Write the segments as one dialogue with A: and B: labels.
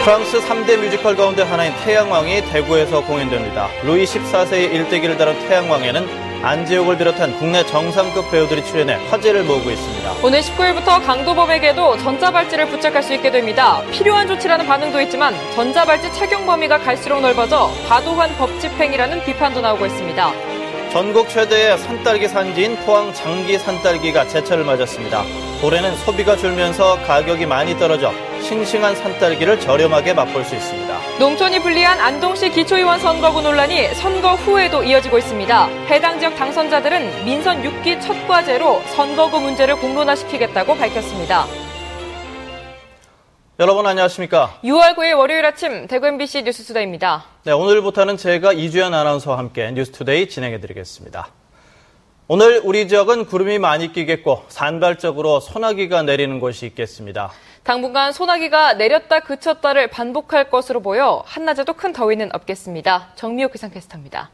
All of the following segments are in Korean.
A: 프랑스 3대 뮤지컬 가운데 하나인 태양왕이 대구에서 공연됩니다. 루이 14세의 일대기를 다룬 태양왕에는 안재욱을 비롯한 국내 정상급 배우들이 출연해 화제를 모으고 있습니다.
B: 오늘 19일부터 강도범에게도 전자발찌를 부착할 수 있게 됩니다. 필요한 조치라는 반응도 있지만 전자발찌 착용 범위가 갈수록 넓어져 과도한 법 집행이라는 비판도 나오고 있습니다.
A: 전국 최대의 산딸기 산지인 포항 장기 산딸기가 제철을 맞았습니다. 올해는 소비가 줄면서 가격이 많이 떨어져 싱싱한 산딸기를 저렴하게 맛볼 수 있습니다.
B: 농촌이 불리한 안동시 기초의원 선거구 논란이 선거 후에도 이어지고 있습니다. 해당 지역 당선자들은 민선 6기 첫 과제로 선거구 문제를 공론화시키겠다고 밝혔습니다.
A: 여러분 안녕하십니까?
B: 6월 9일 월요일 아침 대구 MBC 뉴스투데이입니다.
A: 네, 오늘부터는 제가 이주연 아나운서와 함께 뉴스투데이 진행해드리겠습니다. 오늘 우리 지역은 구름이 많이 끼겠고 산발적으로 소나기가 내리는 곳이 있겠습니다.
B: 당분간 소나기가 내렸다 그쳤다를 반복할 것으로 보여 한낮에도 큰 더위는 없겠습니다. 정미호 기상캐스터입니다.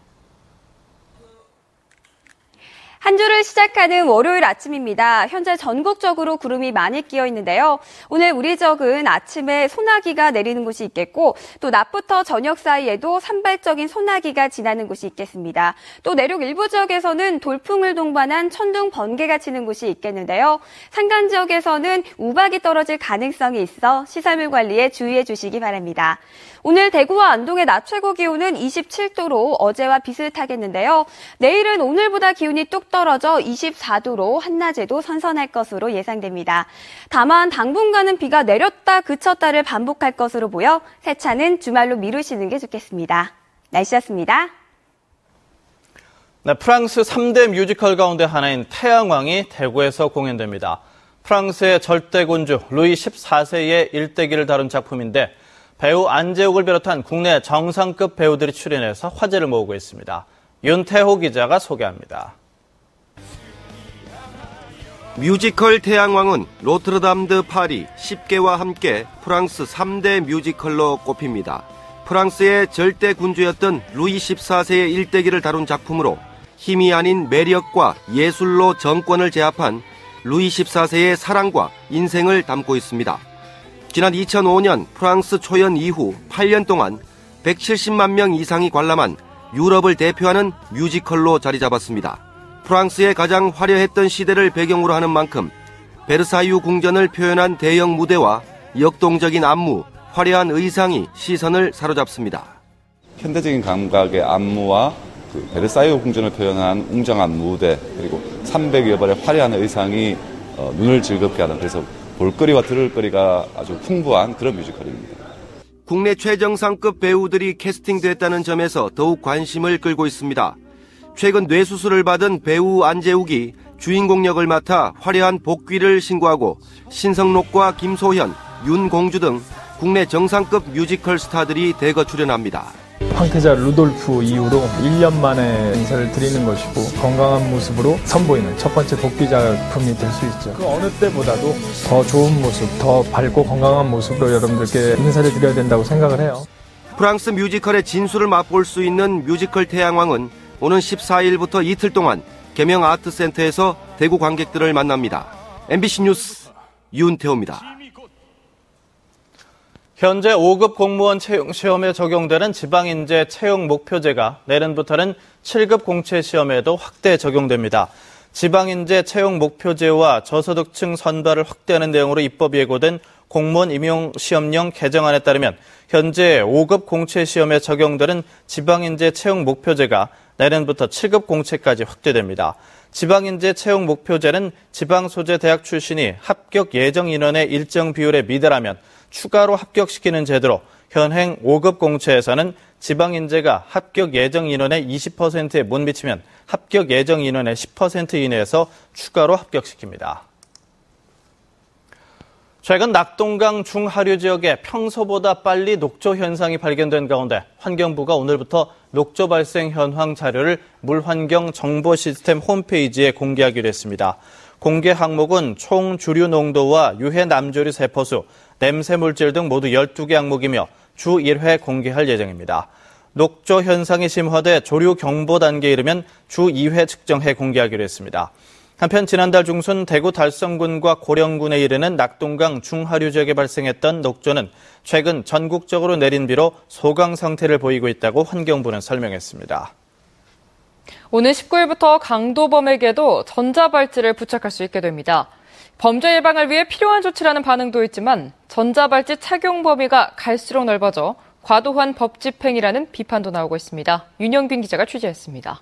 C: 한 주를 시작하는 월요일 아침입니다. 현재 전국적으로 구름이 많이 끼어 있는데요. 오늘 우리 지역은 아침에 소나기가 내리는 곳이 있겠고 또 낮부터 저녁 사이에도 산발적인 소나기가 지나는 곳이 있겠습니다. 또 내륙 일부 지역에서는 돌풍을 동반한 천둥 번개가 치는 곳이 있겠는데요. 산간 지역에서는 우박이 떨어질 가능성이 있어 시설물 관리에 주의해 주시기 바랍니다. 오늘 대구와 안동의 낮 최고 기온은 27도로 어제와 비슷하겠는데요. 내일은 오늘보다 기온이 뚝 떨어져 24도로 한낮에도 선선할 것으로 예상됩니다. 다만 당분간은 비가 내렸다 그쳤다를 반복할 것으로 보여 세차는 주말로 미루시는 게 좋겠습니다. 날씨였습니다.
A: 네, 프랑스 3대 뮤지컬 가운데 하나인 태양왕이 대구에서 공연됩니다. 프랑스의 절대군주 루이 14세의 일대기를 다룬 작품인데 배우 안재욱을 비롯한 국내 정상급 배우들이 출연해서 화제를 모으고 있습니다. 윤태호 기자가 소개합니다.
D: 뮤지컬 태양왕은 노트르담 드 파리 10개와 함께 프랑스 3대 뮤지컬로 꼽힙니다. 프랑스의 절대 군주였던 루이 14세의 일대기를 다룬 작품으로 힘이 아닌 매력과 예술로 정권을 제압한 루이 14세의 사랑과 인생을 담고 있습니다. 지난 2005년 프랑스 초연 이후 8년 동안 170만 명 이상이 관람한 유럽을 대표하는 뮤지컬로 자리 잡았습니다. 프랑스의 가장 화려했던 시대를 배경으로 하는 만큼 베르사유 궁전을 표현한 대형 무대와 역동적인 안무, 화려한 의상이 시선을 사로잡습니다.
E: 현대적인 감각의 안무와 베르사유 궁전을 표현한 웅장한 무대 그리고 300여 벌의 화려한 의상이 눈을 즐겁게 하는 그래서 볼거리와 들을거리가 아주 풍부한 그런 뮤지컬입니다.
D: 국내 최정상급 배우들이 캐스팅됐다는 점에서 더욱 관심을 끌고 있습니다. 최근 뇌수술을 받은 배우 안재욱이 주인공 역을 맡아 화려한 복귀를 신고하고 신성록과 김소현, 윤공주 등 국내 정상급 뮤지컬 스타들이 대거 출연합니다.
F: 황태자 루돌프 이후로 1년 만에 인사를 드리는 것이고 건강한 모습으로 선보이는 첫 번째 복귀 작품이 될 수 있죠. 그 어느 때보다도 더 좋은 모습, 더 밝고 건강한 모습으로 여러분들께 인사를 드려야 된다고 생각을 해요.
D: 프랑스 뮤지컬의 진수를 맛볼 수 있는 뮤지컬 태양왕은 오는 14일부터 이틀 동안 계명 아트센터에서 대구 관객들을 만납니다. MBC 뉴스 윤태호입니다.
A: 현재 5급 공무원 채용 시험에 적용되는 지방인재 채용 목표제가 내년부터는 7급 공채 시험에도 확대 적용됩니다. 지방인재 채용 목표제와 저소득층 선발을 확대하는 내용으로 입법 예고된 공무원 임용 시험령 개정안에 따르면 현재 5급 공채 시험에 적용되는 지방인재 채용 목표제가 내년부터 7급 공채까지 확대됩니다. 지방인재 채용 목표제는 지방 소재 대학 출신이 합격 예정 인원의 일정 비율에 미달하면 추가로 합격시키는 제도로 현행 5급 공채에서는 지방인재가 합격 예정 인원의 20%에 못 미치면 합격 예정 인원의 10% 이내에서 추가로 합격시킵니다. 최근 낙동강 중하류 지역에 평소보다 빨리 녹조 현상이 발견된 가운데 환경부가 오늘부터 녹조 발생 현황 자료를 물환경 정보 시스템 홈페이지에 공개하기로 했습니다. 공개 항목은 총 주류 농도와 유해 남조류 세포수, 냄새 물질 등 모두 12개 항목이며 주 1회 공개할 예정입니다. 녹조 현상이 심화돼 조류 경보 단계에 이르면 주 2회 측정해 공개하기로 했습니다. 한편 지난달 중순 대구 달성군과 고령군에 이르는 낙동강 중하류 지역에 발생했던 녹조는 최근 전국적으로 내린 비로 소강 상태를 보이고 있다고 환경부는 설명했습니다.
B: 오는 19일부터 강도범에게도 전자발찌를 부착할 수 있게 됩니다. 범죄 예방을 위해 필요한 조치라는 반응도 있지만 전자발찌 착용 범위가 갈수록 넓어져 과도한 법 집행이라는 비판도 나오고 있습니다. 윤영빈 기자가 취재했습니다.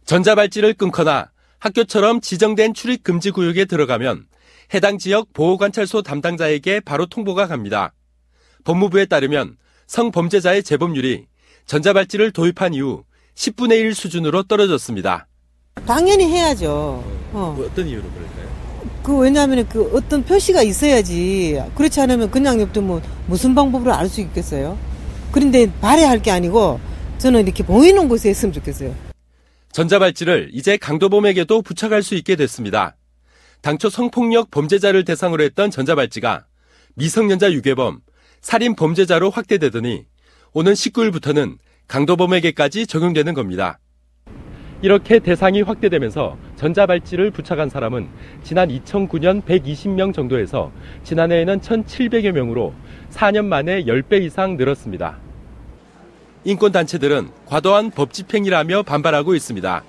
G: 전자발찌를 끊거나 학교처럼 지정된 출입 금지 구역에 들어가면 해당 지역 보호관찰소 담당자에게 바로 통보가 갑니다. 법무부에 따르면 성범죄자의 재범률이 전자발찌를 도입한 이후 10분의 1 수준으로 떨어졌습니다.
H: 당연히 해야죠.
G: 어떤 이유로 그럴까요?
H: 왜냐하면 어떤 표시가 있어야지. 그렇지 않으면 그냥 냅두면 무슨 방법으로 알 수 있겠어요? 그런데 말해야 할 게 아니고 저는 이렇게 보이는 곳에 했으면 좋겠어요.
G: 전자발찌를 이제 강도범에게도 부착할 수 있게 됐습니다. 당초 성폭력 범죄자를 대상으로 했던 전자발찌가 미성년자 유괴범, 살인 범죄자로 확대되더니 오는 19일부터는 강도범에게까지 적용되는 겁니다. 이렇게 대상이 확대되면서 전자발찌를 부착한 사람은 지난 2009년 120명 정도에서 지난해에는 1,700여 명으로 4년 만에 10배 이상 늘었습니다. 인권단체들은 과도한 법 집행이라며 반발하고 있습니다.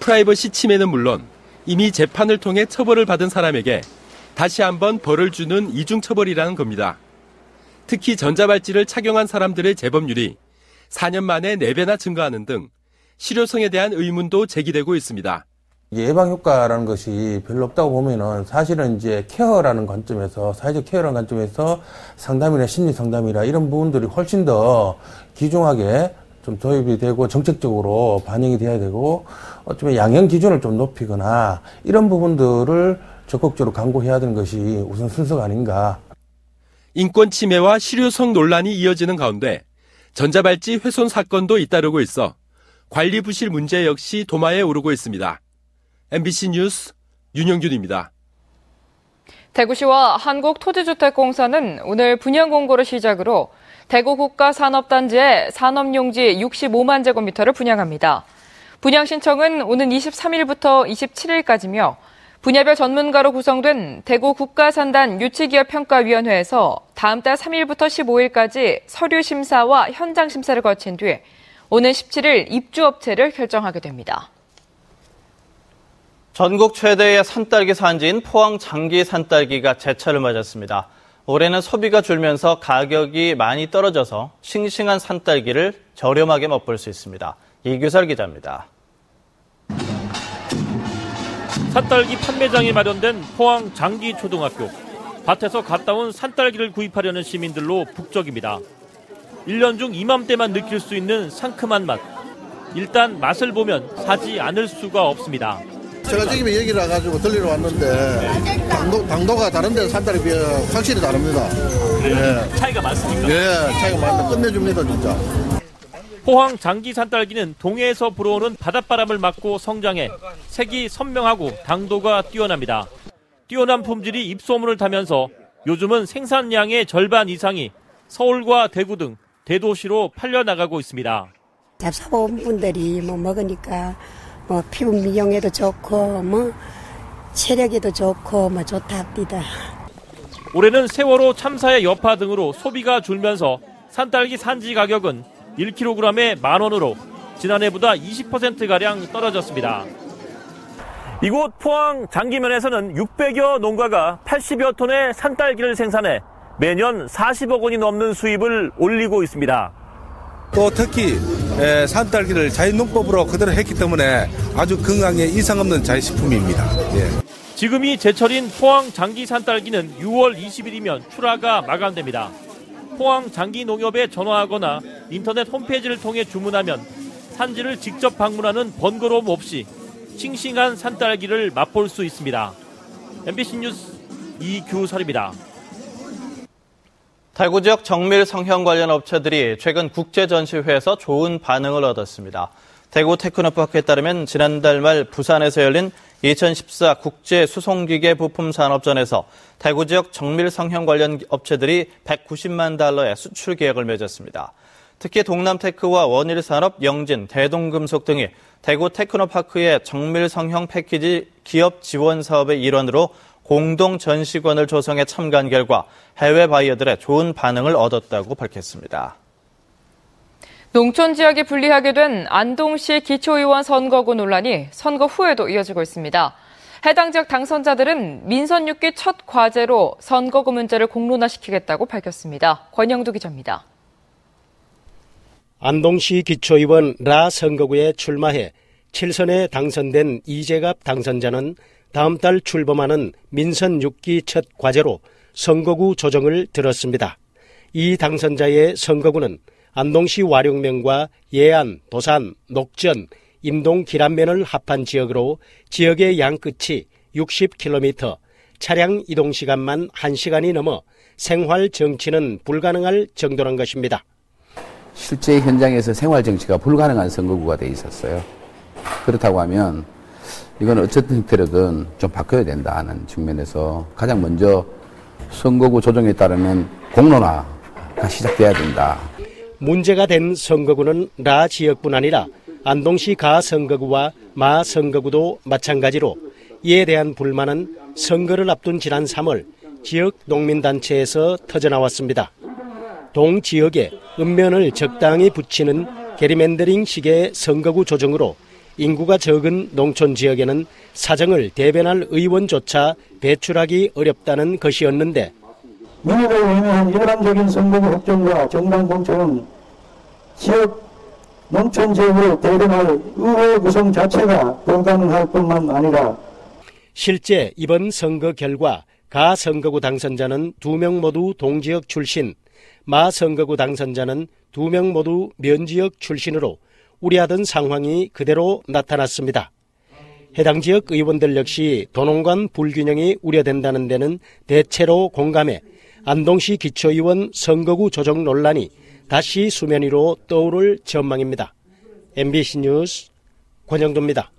G: 프라이버시 침해는 물론 이미 재판을 통해 처벌을 받은 사람에게 다시 한번 벌을 주는 이중처벌이라는 겁니다. 특히 전자발찌를 착용한 사람들의 재범률이 4년 만에 4배나 증가하는 등 실효성에 대한 의문도 제기되고 있습니다.
I: 예방 효과라는 것이 별로 없다고 보면은 사실은 이제 케어라는 관점에서, 사회적 케어라는 관점에서 상담이나 심리 상담이나 이런 부분들이 훨씬 더 귀중하게 좀 도입이 되고 정책적으로 반영이 돼야 되고 어쩌면 양형 기준을 좀 높이거나 이런 부분들을 적극적으로 강구해야 되는 것이 우선 순서가 아닌가.
G: 인권 침해와 실효성 논란이 이어지는 가운데 전자발찌 훼손 사건도 잇따르고 있어 관리 부실 문제 역시 도마에 오르고 있습니다. MBC 뉴스 윤영균입니다.
B: 대구시와 한국토지주택공사는 오늘 분양 공고를 시작으로 대구 국가산업단지에 산업용지 65만 제곱미터를 분양합니다. 분양 신청은 오는 23일부터 27일까지며 분야별 전문가로 구성된 대구 국가산단 유치기업평가위원회에서 다음 달 3일부터 15일까지 서류 심사와 현장 심사를 거친 뒤 오는 17일 입주업체를 결정하게 됩니다.
A: 전국 최대의 산딸기 산지인 포항 장기 산딸기가 제철을 맞았습니다. 올해는 소비가 줄면서 가격이 많이 떨어져서 싱싱한 산딸기를 저렴하게 맛볼 수 있습니다. 이규설 기자입니다.
J: 산딸기 판매장이 마련된 포항 장기 초등학교. 밭에서 갓 따온 산딸기를 구입하려는 시민들로 북적입니다. 1년 중 이맘때만 느낄 수 있는 상큼한 맛. 일단 맛을 보면 사지 않을 수가 없습니다.
K: 제가 지금 여기를 와가지고 들리러 왔는데 당도가 다른 데 산딸기 비해 확실히 다릅니다.
J: 네. 차이가 많습니까?
K: 네, 차이가 많다. 끝내줍니다, 진짜.
J: 포항 장기 산딸기는 동해에서 불어오는 바닷바람을 맞고 성장해 색이 선명하고 당도가 뛰어납니다. 뛰어난 품질이 입소문을 타면서 요즘은 생산량의 절반 이상이 서울과 대구 등 대도시로 팔려나가고 있습니다.
L: 잡사본 분들이 먹으니까 피부 미용에도 좋고 체력에도 좋고 좋다 합니다.
J: 올해는 세월호 참사의 여파 등으로 소비가 줄면서 산딸기 산지 가격은 1kg에 10,000원으로 지난해보다 20%가량 떨어졌습니다. 이곳 포항 장기면에서는 600여 농가가 80여 톤의 산딸기를 생산해 매년 40억 원이 넘는 수입을 올리고 있습니다.
M: 또 특히 산딸기를 자연농법으로 그대로 했기 때문에 아주 건강에 이상 없는 자연식품입니다. 예.
J: 지금이 제철인 포항 장기 산딸기는 6월 20일이면 출하가 마감됩니다. 포항 장기 농협에 전화하거나 인터넷 홈페이지를 통해 주문하면 산지를 직접 방문하는 번거로움 없이 싱싱한 산딸기를 맛볼 수 있습니다. MBC 뉴스 이규설입니다.
A: 대구 지역 정밀 성형 관련 업체들이 최근 국제전시회에서 좋은 반응을 얻었습니다. 대구 테크노파크에 따르면 지난달 말 부산에서 열린 2014 국제수송기계 부품산업전에서 대구 지역 정밀 성형 관련 업체들이 $190만 수출 계약을 맺었습니다. 특히 동남테크와 원일산업, 영진, 대동금속 등이 대구 테크노파크의 정밀성형 패키지 기업 지원 사업의 일환으로 공동 전시관을 조성해 참가한 결과 해외 바이어들의 좋은 반응을 얻었다고 밝혔습니다.
B: 농촌 지역이 분리하게 된 안동시 기초의원 선거구 논란이 선거 후에도 이어지고 있습니다. 해당 지역 당선자들은 민선 6기 첫 과제로 선거구 문제를 공론화시키겠다고 밝혔습니다. 권영두 기자입니다.
N: 안동시 기초의원 라 선거구에 출마해 7선에 당선된 이재갑 당선자는 다음 달 출범하는 민선 6기 첫 과제로 선거구 조정을 들었습니다. 이 당선자의 선거구는 안동시 와룡면과 예안, 도산, 녹전, 임동 기란면을 합한 지역으로 지역의 양끝이 60km, 차량 이동 시간만 1시간이 넘어 생활 정치는 불가능할 정도란 것입니다.
O: 실제 현장에서 생활 정치가 불가능한 선거구가 돼 있었어요. 그렇다고 하면 이건 어쨌든 형태로든 좀 바뀌어야 된다는 측면에서 가장 먼저 선거구 조정에 따르면 공론화가 시작돼야 된다.
N: 문제가 된 선거구는 라 지역뿐 아니라 안동시 가 선거구와 마 선거구도 마찬가지로 이에 대한 불만은 선거를 앞둔 지난 3월 지역 농민단체에서 터져나왔습니다. 동 지역에 읍면을 적당히 붙이는 게리맨더링식의 선거구 조정으로 인구가 적은 농촌 지역에는 사정을 대변할 의원조차 배출하기 어렵다는 것이었는데
P: 민의를 의미한 일반적인 선거구 확정과 정당 공천은 지역 농촌 지역을 대변할 의회 구성 자체가 불가능할 뿐만 아니라
N: 실제 이번 선거 결과 가 선거구 당선자는 2명 모두 동지역 출신, 마 선거구 당선자는 2명 모두 면지역 출신으로 우려하던 상황이 그대로 나타났습니다. 해당 지역 의원들 역시 도농간 불균형이 우려된다는 데는 대체로 공감해 안동시 기초의원 선거구 조정 논란이 다시 수면 위로 떠오를 전망입니다. MBC 뉴스 권영도입니다.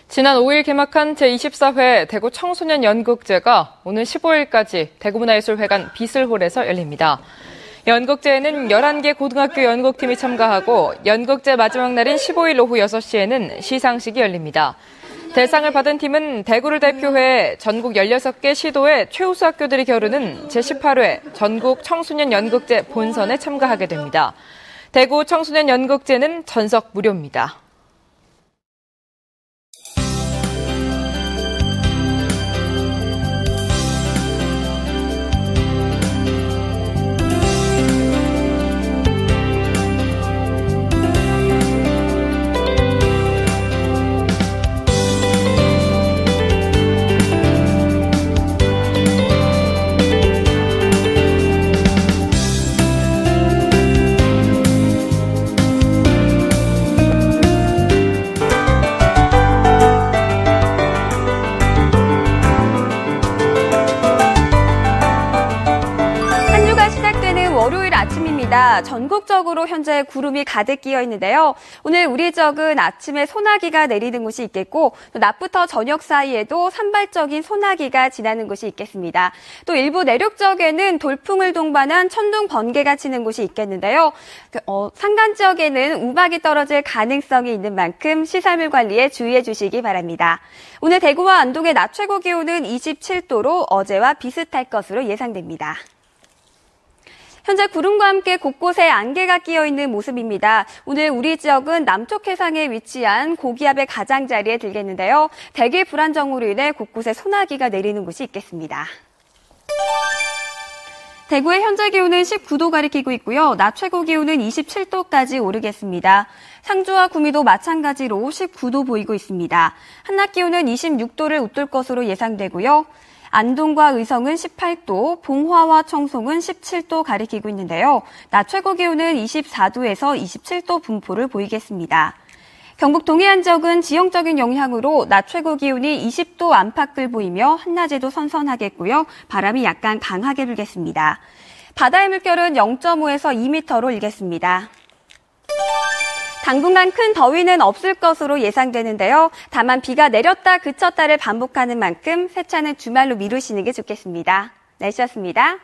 B: 지난 5일 개막한 제24회 대구 청소년 연극제가 오늘 15일까지 대구문화예술회관 비슬홀에서 열립니다. 연극제에는 11개 고등학교 연극팀이 참가하고 연극제 마지막 날인 15일 오후 6시에는 시상식이 열립니다. 대상을 받은 팀은 대구를 대표해 전국 16개 시도의 최우수 학교들이 겨루는 제18회 전국 청소년 연극제 본선에 참가하게 됩니다. 대구 청소년 연극제는 전석 무료입니다.
C: 전국적으로 현재 구름이 가득 끼어 있는데요. 오늘 우리 지역은 아침에 소나기가 내리는 곳이 있겠고 또 낮부터 저녁 사이에도 산발적인 소나기가 지나는 곳이 있겠습니다. 또 일부 내륙 지역에는 돌풍을 동반한 천둥 번개가 치는 곳이 있겠는데요. 산간 지역에는 우박이 떨어질 가능성이 있는 만큼 시설물 관리에 주의해 주시기 바랍니다. 오늘 대구와 안동의 낮 최고 기온은 27도로 어제와 비슷할 것으로 예상됩니다. 현재 구름과 함께 곳곳에 안개가 끼어 있는 모습입니다. 오늘 우리 지역은 남쪽 해상에 위치한 고기압의 가장자리에 들겠는데요. 대기 불안정으로 인해 곳곳에 소나기가 내리는 곳이 있겠습니다. 대구의 현재 기온은 19도 가리키고 있고요. 낮 최고 기온은 27도까지 오르겠습니다. 상주와 구미도 마찬가지로 19도 보이고 있습니다. 한낮 기온은 26도를 웃돌 것으로 예상되고요. 안동과 의성은 18도, 봉화와 청송은 17도 가리키고 있는데요. 낮 최고 기온은 24도에서 27도 분포를 보이겠습니다. 경북 동해안 지역은 지형적인 영향으로 낮 최고 기온이 20도 안팎을 보이며 한낮에도 선선하겠고요. 바람이 약간 강하게 불겠습니다. 바다의 물결은 0.5에서 2m로 일겠습니다. 당분간 큰 더위는 없을 것으로 예상되는데요. 다만 비가 내렸다 그쳤다를 반복하는 만큼 세차는 주말로 미루시는 게 좋겠습니다. 날씨였습니다.